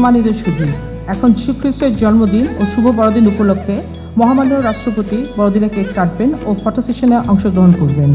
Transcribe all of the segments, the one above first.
সম্মানিত সুধী, এখন যীশু খ্রিস্টের জন্মদিন ও শুভ বড়দিন উপলক্ষে মহামান্য রাষ্ট্রপতি বড়দিনে কেক কাটবেন ও ফটো সেশনে অংশগ্রহণ করবেন।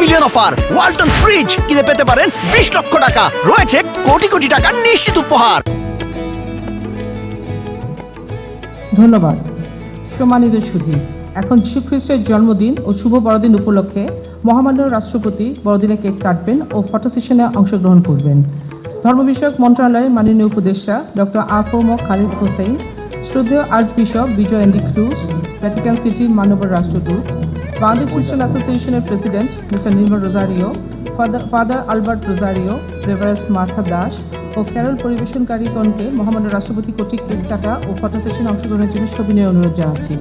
মিলিয়ন অফার ওয়ালটন ফ্রিজ কিনে পেতে পারেন 20 লক্ষ টাকা, রয়েছে কোটি কোটি টাকার নিশ্চিত উপহার। ধন্যবাদ। সম্মানিত সুধী, এখন যীশু খ্রিস্টের জন্মদিন ও শুভ বড়দিন উপলক্ষে মহামান্য রাষ্ট্রপতি বড়দিনে কেক কাটবেন ও ফটো সেশনে অংশগ্রহণ করবেন। ধর্ম বিষয়ক মন্ত্রণালয়ের মাননীয় উপদেষ্টা ডক্টর আফম খালিদ হোসেন, শ্রদ্ধেয় archbishop Bejoy N D Cruze, Vatican সিটির মাননীয় রাষ্ট্রদূত, বাংলাদেশ খ্রিস্টান অ্যাসোসিয়েশনের president mister Nirmal Rozario, father Albert Rozario, reverence Martha Das ও ক্যারল পরিবেশনকারীগণকে মহামান্য রাষ্ট্রপতি কর্তৃক কেক কাটা ও ফটো সেশনে অংশগ্রহণের জন্য সবিনয় অনুরোধ জানাচ্ছি।